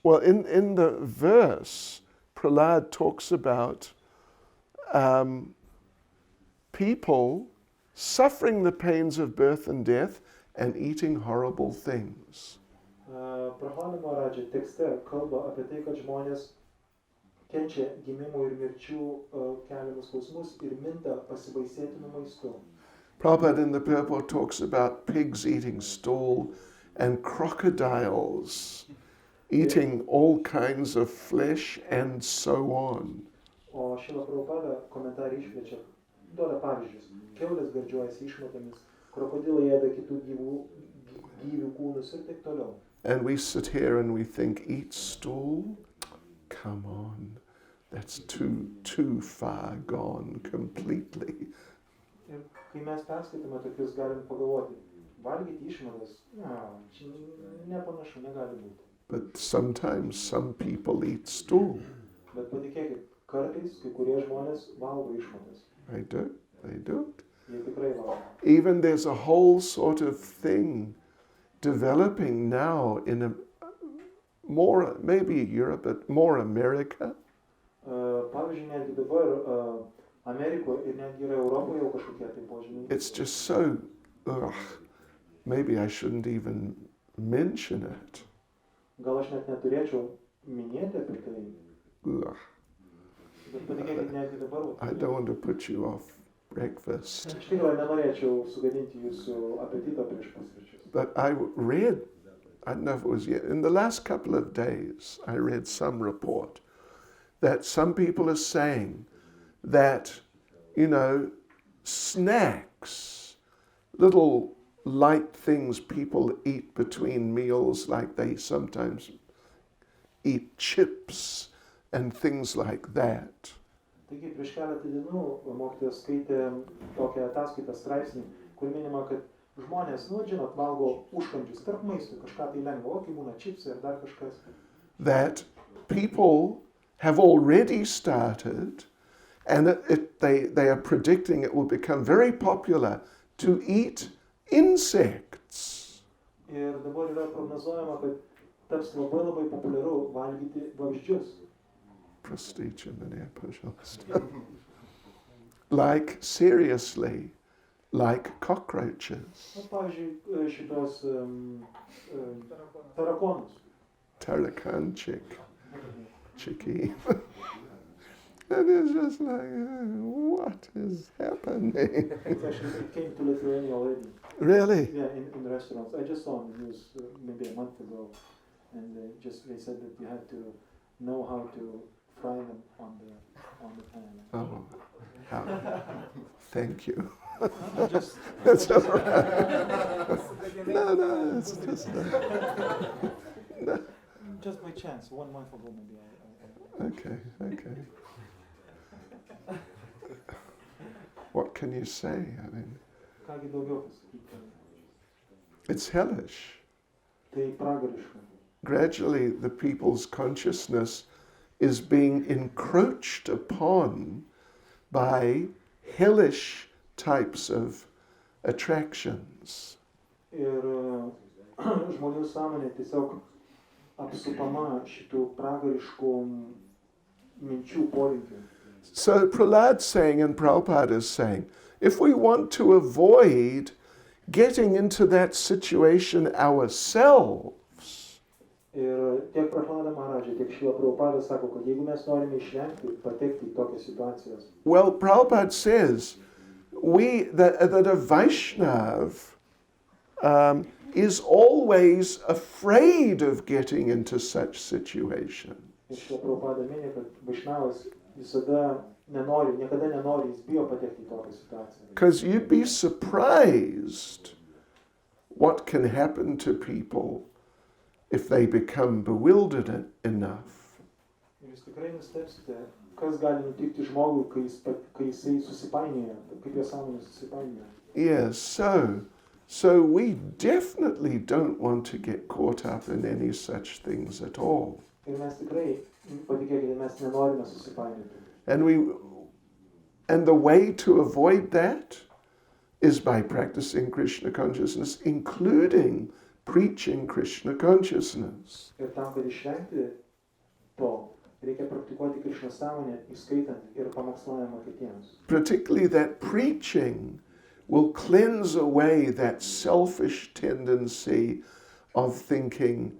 well, in the verse, Prahlad talks about people suffering the pains of birth and death and eating horrible things. Prahlada Maharajai tekste kalba apie tai, kad žmonės kenčia gimimų ir mirčių keliamus skausmus ir minta pasibaisėtinu maistu. Prabhupada in the purport talks about pigs eating stool and crocodiles eating all kinds of flesh and so on. O Šrila Prabhupada komentarį išplečia, duoda pavyzdžius. Kiaulės gardžiuojasi išmatomis, krokodilai ėda kitų gyvių kūnus ir taip toliau. And we sit here and we think, eat stool? Come on, that's too far gone completely. Ir kai mes perskaitome tokius, galim pagalvoti, valgyti išmatas, čia nepanašu, negali būti. But sometimes some people eat stool. Bet patikėkit, kartais kai kurie žmonės valgo išmatas. They do. Jie tikrai valgo. Even there's a whole sort of thing developing now in a more, maybe Europe, but more America. Pavyzdžiui, netgi dabar Amerikoje ir netgi yra Europoje jau kažkokie tai požymiai. It's just so, maybe I shouldn't even mention it. Gal aš net neturėčiau minėti apie tai. Bet patikėkit, netgi dabar. I don't want to put you off breakfast. Iš tikrųjų, nenorėčiau sugadinti jūsų apetito prieš pusryčius. But I read, I don't know if it was yet, in the last couple of days, I read some report that some people are saying that, snacks, little light things people eat between meals, like they sometimes eat chips and things like that. Taigi, prieš keletą dienų mokytojas skaitė tokią ataskaitą straipsnį, kur minima, kad žmonės, žinot, valgo užkandžius tarp maistų, kažką tai lengvo, kai būna čipsai ir dar kažkas. That people have already started, and they are predicting it will become very popular to eat insects. Ir dabar yra prognozuojama, kad taps labai populiaru valgyti vabzdžius. Like, seriously, like cockroaches. Pavyzdžiui, šitos tarakonus. Tarakan chicky. And it's just like, what is happening? It came to Lithuania already. Really? Yeah, in restaurants. I just saw on the news maybe a month ago, and they said that you had to know how to fry them on the pan. Oh, how? Thank you. Just That's all right. No, it's just... no. just by chance, 1 month ago maybe. Okay. What can you say? I mean, Kągi daugiau pasakyti? it's hellish. Tai pragariška. Gradually, the people's consciousness is being encroached upon by hellish types of attractions. Ir žmonių sąmonė tiesiog apsupama šitų pragariškų minčių polinkių. So Prahlad's saying and Prabhupada is saying, if we want to avoid getting into that situation ourselves, Ir tiek Prahlada Maharajai, tiek Šrila Prabhupada sako, kad jeigu mes norime išvengti patekti į tokias situacijas, well, Prabhupada says that a Vaishnav is always afraid of getting into such situation. ir Šrila Prabhupada mini, kad Vaišnavas visada niekada nenori, jis bijo patekti į tokią situaciją. Because you'd be surprised what can happen to people if they become bewildered enough. Ir jūs tikrai nustebsite, kas gali nutikti žmogui, kai jisai susipainioja, kaip jo sąmonė susipainioja. Yes, so we definitely don't want to get caught up in any such things at all. Ir mes tikrai, patikėkite, mes nenorime susipainioti. And the way to avoid that is by practicing Krishna consciousness, including preaching Krishna consciousness. Ir tam, kad išvengti to, reikia praktikuoti Krishna sąmonę, įskaitant ir pamokslavimą kitiems. Particularly that preaching will cleanse away that selfish tendency of thinking,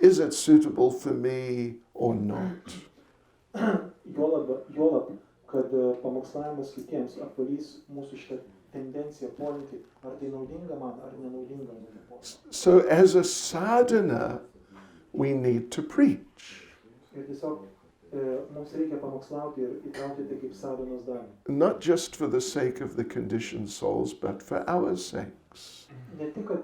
is it suitable for me or not? Juolab, kad pamokslavimas kitiems apvalys mūsų šitą tendenciją, polinkį, ar tai naudinga man, ar nenaudinga man. So as a sadhana, we need to preach. Ir tiesiog mums reikia pamokslauti ir įtraukti tai kaip sadhanos dalį. Not just for the sake of the conditioned souls, but for our sakes. Ne tik, kad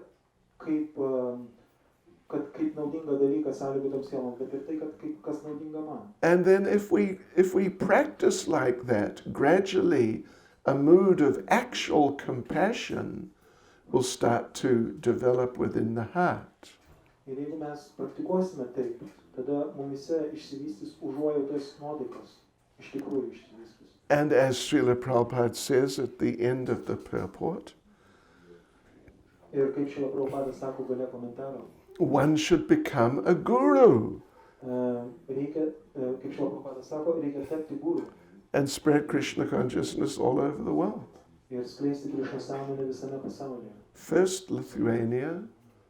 kaip naudinga dalykas sąlygotoms sieloms, bet ir tai, kad kaip kas naudinga man. And then if we practice like that, gradually a mood of actual compassion will start to develop within the heart. Ir jeigu mes praktikuosime taip, tada mumise išsivystys užuojautos nuotaikas, iš tikrųjų išsivystys. And as Srila Prabhupada says at the end of the purport, Ir kaip Šrila Prabhupada sako gale komentaro, one should become a guru reikia, kaip Šrila Prabhupada sako, reikia tapti guru and spread Krishna consciousness all over the world. ir skleisti Krishna sąmonę visame pasaulyje. First Lithuania,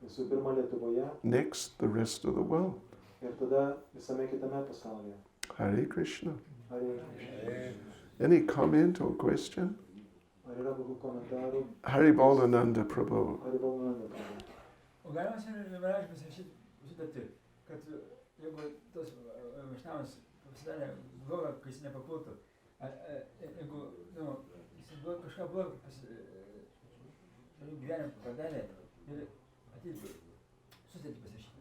Visų pirma Lietuvoje next the rest of the world. ir tada visame kitame pasaulyje. Hare Krishna. Hare Krishna. Any comment or question? Ar yra kokių komentarų? Haribolananda Prabhu. Hare Krishna. O galima šiandien Maharaj pasirašyti taip, kad jeigu tas Vaišnavas pasidarė blogą, kai jis nepapultų, jeigu jis buvo kažką blogą gyvenimą padarė ir ateitų sutartį pasirašyti,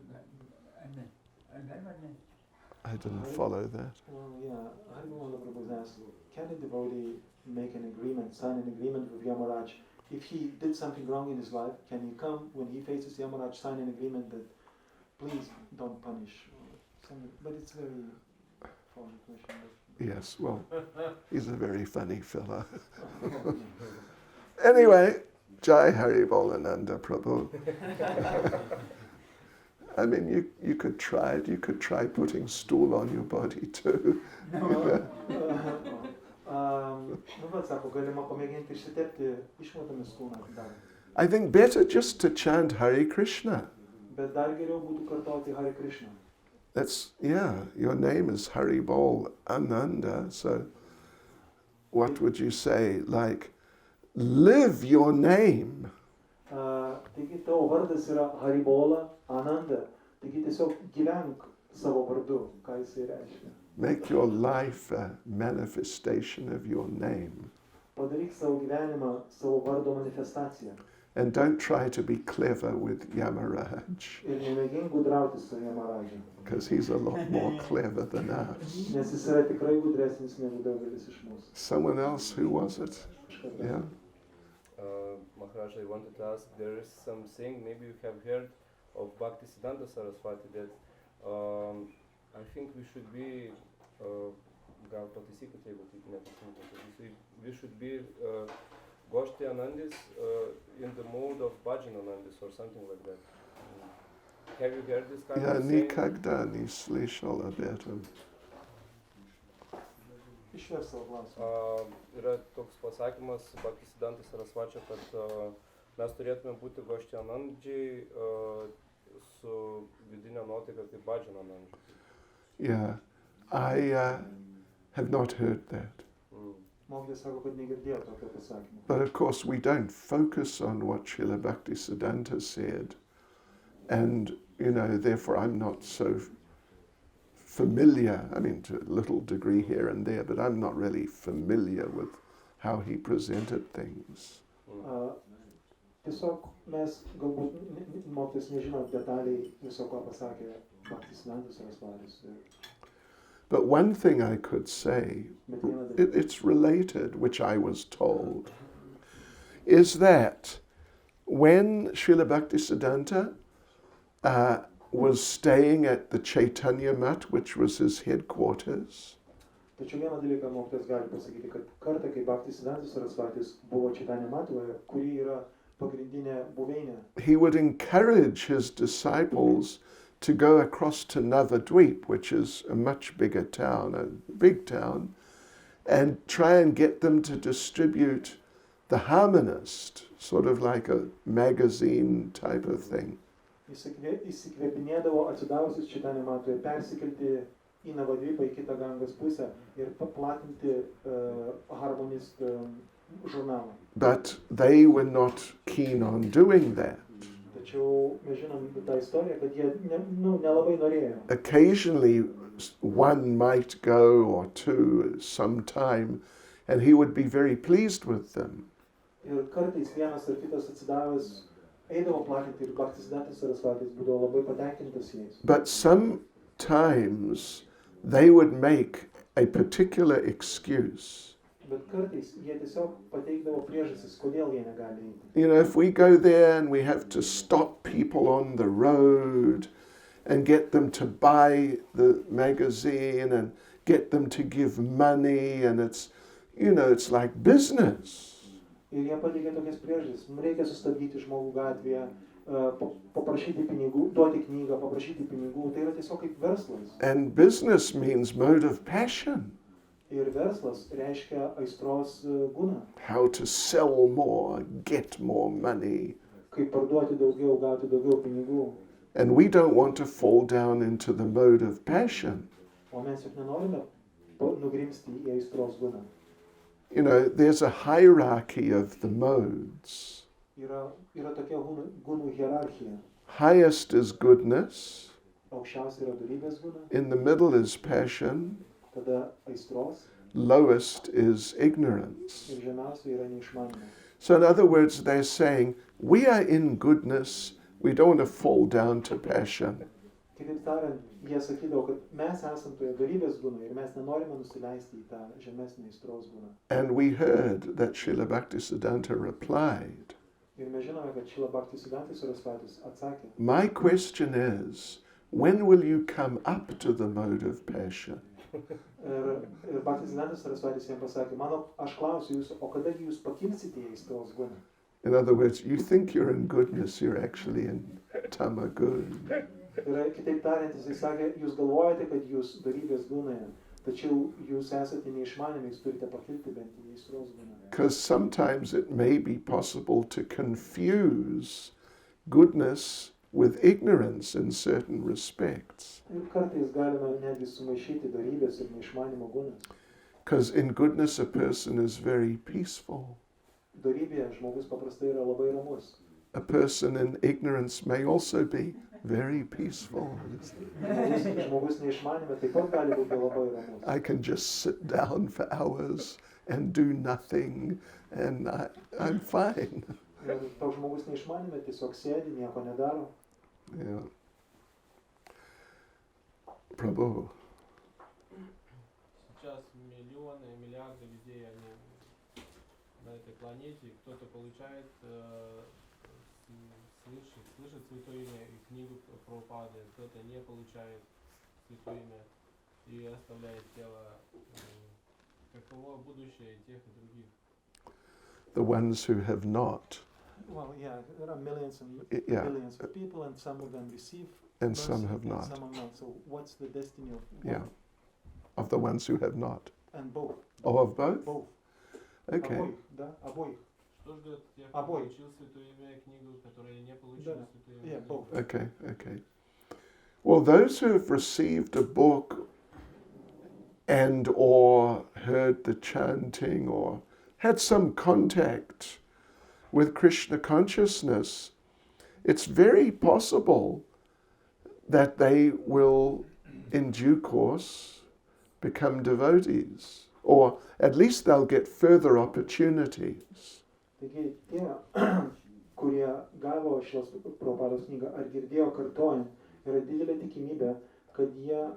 ar ne? Ar galima, ar ne? I didn't follow that. Yeah, Haribola Prabhu asked, can a devotee make an agreement, sign an agreement with Yamaraj? If he did something wrong in his life, can he come when he faces Yamaraj, sign an agreement that please don't punish? But it's very funny question. Yes, well, he's a very funny fellow. Anyway, Jai Haribolananda Prabhu. I mean, you could try it. You could try putting stool on your body too. I think better just to chant Hare Krishna. That's, your name is Haribol Ananda, so what would you say? Like, live your name. tavo vardas yra Haribola, Ananda, taigi tiesiog gyvenk savo vardu, ką jisai reiškia. Make your life a manifestation of your name. Padaryk savo gyvenimą savo vardo manifestaciją. And don't try to be clever with Yamaraj, Ir nemėgink gudrauti su Yamaraja, because he's a lot more clever than us. nes jis yra tikrai gudresnis negu daugelis iš mūsų. Someone else, who was it? Yeah? Maharaj, I wanted to ask, there is some saying, maybe you have heard of Bhaktisiddhanta Saraswati, that I think we should be, gal pataisykit, jeigu taip neteisingai, we should be Goshti Anandis in the mode of Bhajan Anandis or something like that. Have you heard this kind Yeah, of saying? nikogda не слышал об этом. Išversk savo klausimą. Yra toks pasakymas Bhaktisiddhanta Sarasvačio, kad mes turėtume būti Goshti Anandžiai su vidinė nuotaika kaip Bhajan Anandžiai. Yeah, I have not heard that. Mokytojas sako, kad negirdėjo tokio pasakymo. But of course, we don't focus on what Srila Bhaktisiddhanta said. And, you know, therefore I'm not so familiar, I mean, to a little degree here and there, but I'm not really familiar with how he presented things. Tiesiog mes galbūt mokytojas nežino detaliai viso, ko pasakė Bhaktisiddhantas Sarasvatis. But one thing I could say, Bet vieną dalyką. it's related, which I was told, is that when Srila Bhaktisiddhanta was staying at the Chaitanya Mat, which was his headquarters, Tačiau vieną dalyką mokytojas gali pasakyti, kad kartą, kai Bhaktisiddhantas Sarasvatis buvo Chaitanya Matoje, kuri yra pagrindinė buveinė, he would encourage his disciples to go across to Navadvip, which is a much bigger town, a big town, and try and get them to distribute the Harmonist, sort of like a magazine type of thing. įsikvėpinėdavo atsidavusius Chaitanya Matoje persikelti į Navadvipą, į kitą Gangos pusę ir paplatinti Harmonist žurnalą. But they were not keen on doing that. Tačiau mes žinom tą istoriją, kad jie nelabai norėjo. Occasionally one might go or two sometime, and he would be very pleased with them. Ir kartais vienas ar kitas atsidavęs eidavo platinti ir Bhaktisiddhantas Sarasvatis būdavo labai patenkintas jais. But sometimes they would make a particular excuse. Bet kartais jie tiesiog pateikdavo priežastis, kodėl jie negali eiti. You know, if we go there and we have to stop people on the road and get them to buy the magazine and get them to give money, and it's, you know, it's like business. Ir jie pateikė tokias priežastis. Mums reikia sustabdyti žmogų gatvėje, paprašyti pinigų, duoti knygą, paprašyti pinigų. Tai yra tiesiog kaip verslas. And business means mode of passion. Ir verslas reiškia aistros guna. How to sell more, get more money. Kaip parduoti daugiau, gauti daugiau pinigų. And we don't want to fall down into the mode of passion. O mes juk nenorime nugrimsti į aistros guną. You know, there's a hierarchy of the modes. Yra tokia gunų hierarchija. Highest is goodness. Aukščiausia yra dorybės guna, In the middle is passion. tada aistros Lowest is ignorance. ir žemiausia yra neišmanymas. So in other words, they're saying, we are in goodness, we don't want to fall down to passion. Kitaip tariant, jie sakydavo, kad mes esam toje dorybės gunoje ir mes nenorime nusileisti į tą žemesnį aistros guną. And we heard that Srila Bhaktisiddhanta replied, Ir mes žinome, kad Šrila Bhaktisiddhantas Sarasvatis atsakė, my question is, when will you come up to the mode of passion? ir Bhaktisiddhantas Sarasvatis jam pasakė, aš klausiu jūsų, o kada jūs pakilsite į aistros guną? In other words, you think you're in goodness, you're actually in tamagun. Ir kitaip tariant, jisai sakė, jūs galvojate, kad jūs dorybės gunoje, tačiau jūs esate neišmanimi, jūs turite pakilti bent į aistros guną. Because sometimes it may be possible to confuse goodness with ignorance in certain respects. Ir kartais galime netgi sumaišyti dorybės ir neišmanimo gunas. Because in goodness a person is very peaceful. Dorybėje žmogus paprastai yra labai ramus. a person in ignorance may also be very peaceful. Žmogus neišmanime taip pat gali būti labai ramus. I can just sit down for hours and do nothing, and I'm fine. Ir toks žmogus neišmanime tiesiog sėdi, nieko nedaro. Yeah. Prabhu. Сейчас миллионы, миллиарды людей, они на этой планете, кто-то получает, слышит Святое Имя и книгу Прабхупады, кто-то не получает Святое Имя и оставляет тело. Каково будущее тех и других? The ones who have not, Well, yeah, there are millions and yeah, billions of people, and some of them receive and mercy, some have and not. some have not. So what's the destiny of Yeah. both? Of the ones who have not. And both. Oh, of both? Both. Okay. Обоих, да, обоих. Что ждет тех, кто Обоих. получил Святое Имя, книгу, которые не получили Да. Святое Yeah, Имя? both. Okay, okay. Well, those who have received a book and or heard the chanting or had some contact with Krishna consciousness, it's very possible that they will, in due course, become devotees, or at least they'll get further opportunities. Taigi tie, kurie gavo šios Prabhupados knygą ar girdėjo kartojant, yra didelė tikimybė, kad jie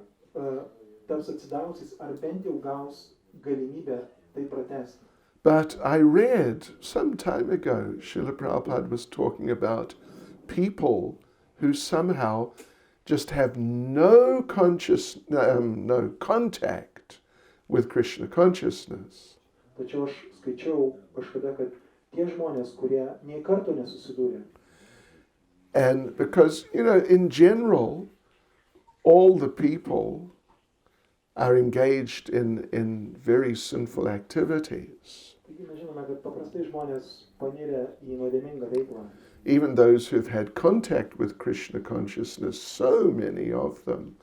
taps atsidavusiais ar bent jau gaus galimybę tai pratęsti. But I read some time ago, Srila Prabhupada was talking about people who somehow just have no contact with Krishna consciousness. Tačiau aš skaičiau kažkada, kad tie žmonės, kurie nei karto nesusidūrė, And because, in general, all the people are engaged in very sinful activities. taigi mes žinome, kad paprastai žmonės panirę į nuodėmingą veiklą. Even those who've had contact with Krishna consciousness, so many of them,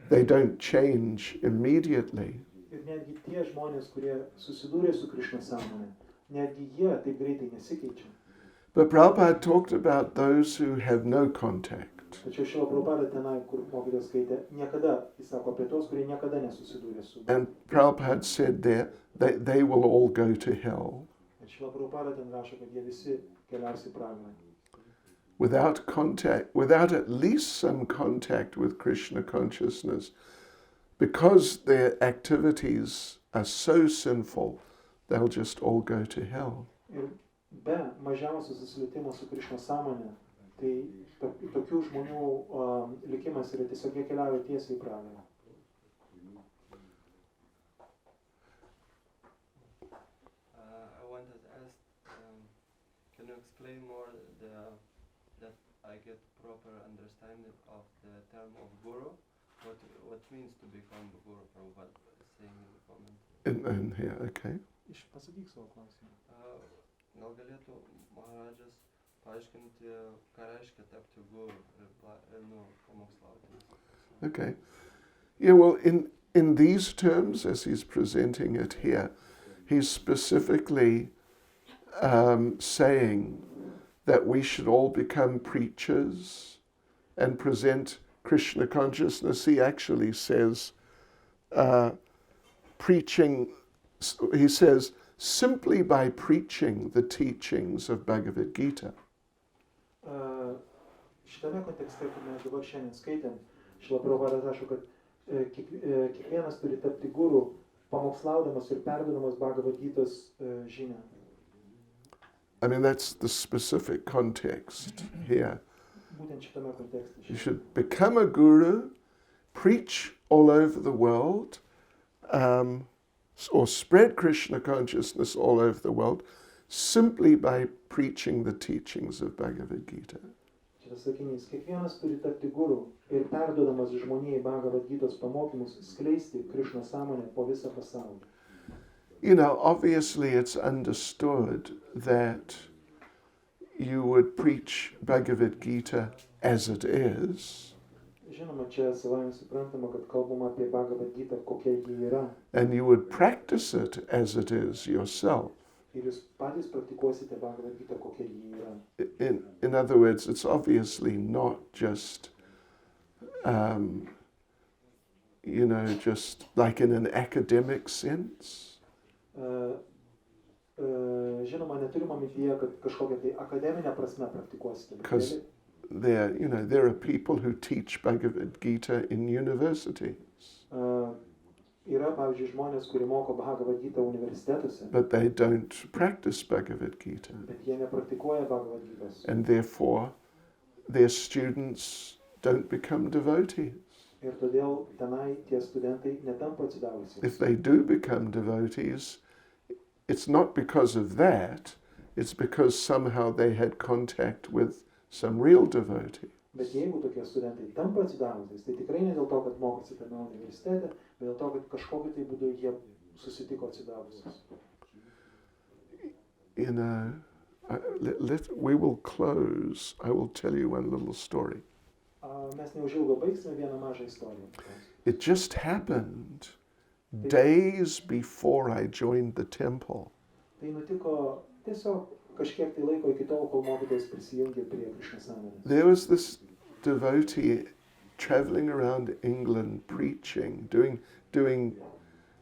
they don't change immediately. Ir netgi tie žmonės, kurie susidūrė su Krishna sąmonė, netgi jie taip greitai nesikeičia. But Prabhupada talked about those who have no contact. Tačiau šio Prabhupada tenai, kur mokytojas skaitė, niekada, jis sako apie tos, kurie niekada nesusidūrė su. And Prabhupada said there, they will all go to hell. Ir šio Prabhupada ten rašo, kad jie visi keliaus į pragarą. Without contact, without at least some contact with Krishna consciousness, because their activities are so sinful, they'll just all go to hell. Ir be mažiausio susilietimo su Krishna sąmonė, tai tokių žmonių likimas yra tiesiog jie keliauja tiesiai į pragarą. I wanted to ask, can you explain more that I get proper understanding of the term of guru? What means to become a guru? Prabhupada saying in the comment. In here, okay. Pasakyk savo klausimą. Gal galėtų Maharadžas paaiškinti, ką reiškia tapti guru ir pamokslauti? Okay. Yeah, well, in these terms, as he's presenting it here, he's specifically saying that we should all become preachers and present Krishna consciousness. He actually says, he says, simply by preaching the teachings of Bhagavad Gita. Šitame kontekste, kur mes dabar šiandien skaitėm, Šrila Prabhupada rašo, kad kiekvienas turi tapti guru, pamokslaudamas ir perduodamas Bhagavad Gitos žinią. I mean, that's the specific context here. Būtent šitame kontekste. You should become a guru, preach all over the world, or spread Krishna consciousness all over the world, simply by preaching the teachings of Bhagavad Gita. Šitas sakinys, kiekvienas turi tapti guru ir perduodamas žmonijai Bhagavad Gitos pamokymus skleisti Krishna sąmonę po visą pasaulį. Obviously it's understood that you would preach Bhagavad Gita as it is. Žinoma, čia savai suprantama, kad kalbama apie Bhagavad Gita, kokia ji yra. And you would practice it as it is yourself. Ir jūs patys praktikuosite Bhagavad Gita, kokia ji yra. In other words, it's obviously not just, just like in an academic sense. Žinoma, neturima mintyje, kad kažkokia tai akademinė prasme praktikuosite. Because there are people who teach Bhagavad Gita in universities. Yra, pavyzdžiui, žmonės, kurie moko Bhagavad Gita universitetuose. But they don't practice Bhagavad Gita. Bet jie nepraktikuoja Bhagavad Gitos. And therefore, their students don't become devotees. Ir todėl tenai tie studentai netampa atsidavusiais. If they do become devotees, it's not because of that, it's because somehow they had contact with some real devotee. Bet jeigu tokie studentai tampa atsidavusiais, tai tikrai ne dėl to, kad mokosi tame universitete, bet dėl to, kad kažkokiu tai būdu jie susitiko atsidavusiais. We will close. I will tell you one little story. Mes neužilgo baigsime vieną mažą istoriją. It just happened days before I joined the temple. Tai nutiko tiesiog kažkiek tai laiko iki tol, kol mokytojas prisijungė prie Krishna sąmonės. There was this devotee traveling around England preaching, doing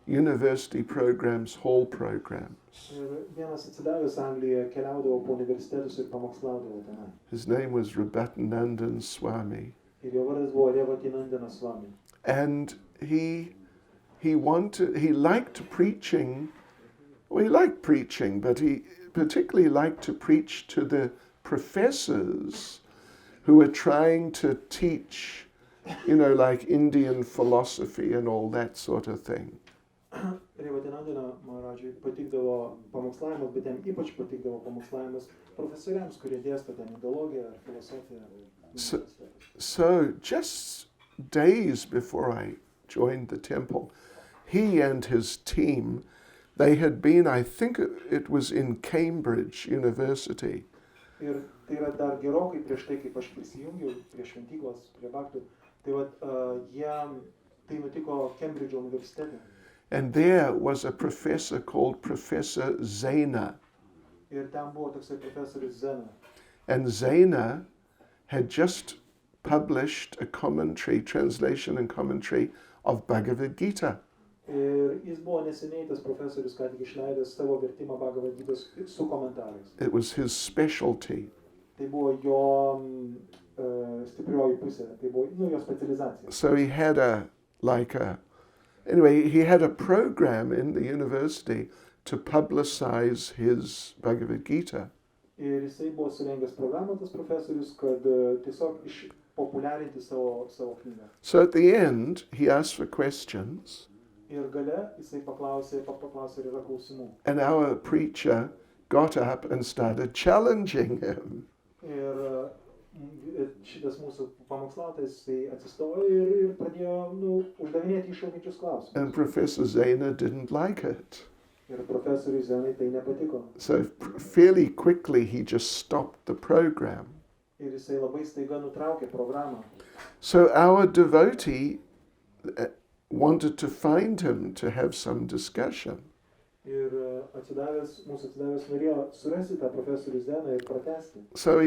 university programs, hall programs. Ir vienas atsidavęs Anglijoje keliaudavo po universitetus ir pamokslaudavo tenai. His name was Rabatanandan Swami. Ir jo vardas buvo Revatinandana Swami. And he liked preaching. Well, he liked preaching, but he particularly liked to preach to the professors who were trying to teach, like Indian philosophy and all that sort of thing. Revatinandana Maharajui patikdavo pamokslavimas, bet jam ypač patikdavo pamokslavimas profesoriams, kurie dėsto ten ideologiją ar filosofiją. So just days before I joined the temple, he and his team, they had been, I think it was in Cambridge University. Ir tai yra dar gerokai prieš tai, kaip aš prisijungiau prie šventyklos, prie Bhaktų, tai nutiko Cambridge universitete. And there was a professor called Professor Zena. Ir ten buvo toksai profesorius Zena. And Zena had just published a translation and commentary of Bhagavad Gita. Ir jis buvo neseniai tas profesorius, ką tik išleidęs savo vertimą Bhagavad Gitos su komentarais. It was his specialty. Tai buvo jo stiprioji pusė, tai buvo jo specializacija. So he had he had a program in the university to publicize his Bhagavad Gita. Ir jisai buvo surengęs programą, tas profesorius, kad tiesiog išpopuliarinti savo knygą. So at the end, he asked for questions. Ir gale jisai paklausė, ar yra klausimų. And our preacher got up and started challenging him. Ir šitas mūsų pamokslautojas atsistojo ir pradėjo uždavinėti iššaukiančius klausimus. And Professor Zena didn't like it. Ir profesoriui Zenai tai nepatiko. So fairly quickly he just stopped the program. Ir jisai labai staiga nutraukė programą. So our devotee wanted to find him to have some discussion. Ir mūsų atsidavęs norėjo surasti tą profesorių Zeną ir pratęsti. So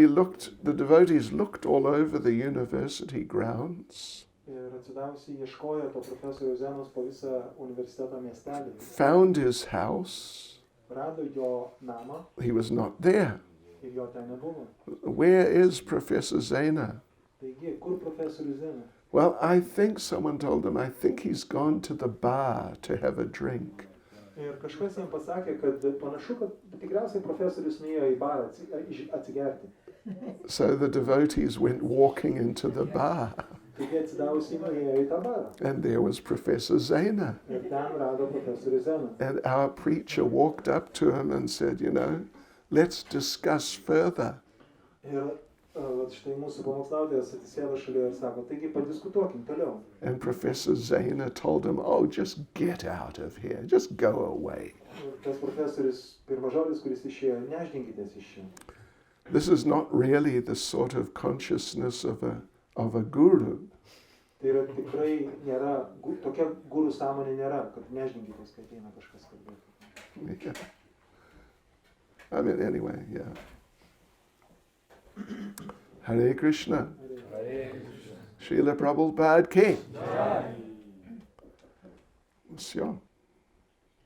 the devotees looked all over the university grounds. Ir atsidavusi ieškojo to profesorių Zenos po visą universiteto miestelį. Found his house. Rado jo namą. He was not there. Ir jo ten nebuvo. Where is Professor Zena? Taigi, kur profesorius Zena? Well, I think someone told him, I think he's gone to the bar to have a drink. Ir kažkas jam pasakė, kad panašu, kad tikriausiai profesorius nuėjo į barą atsigerti. So the devotees went walking into the bar. Taigi atsidavusi nuėjo į tą barą. And there was Professor Zena. Ir ten rado profesorių Zeną. And our preacher walked up to him and said, let's discuss further. Ir štai mūsų pamokslautojas atsisėdo šalia ir sako, taigi padiskutuokim toliau. And Professor Zena told him, just get out of here, just go away. Ir tas profesorius, pirmas žodis, kuris išėjo, neždinkitės iš čia. This is not really the sort of consciousness of a guru. Tai yra tikrai nėra, tokia guru sąmonė nėra, kad neždinkitės, kai ateina kažkas kalbėti. I mean, anyway, yeah. Hare Krishna. Hare Krishna. Srila Prabhupada Ki. Jai. Sure.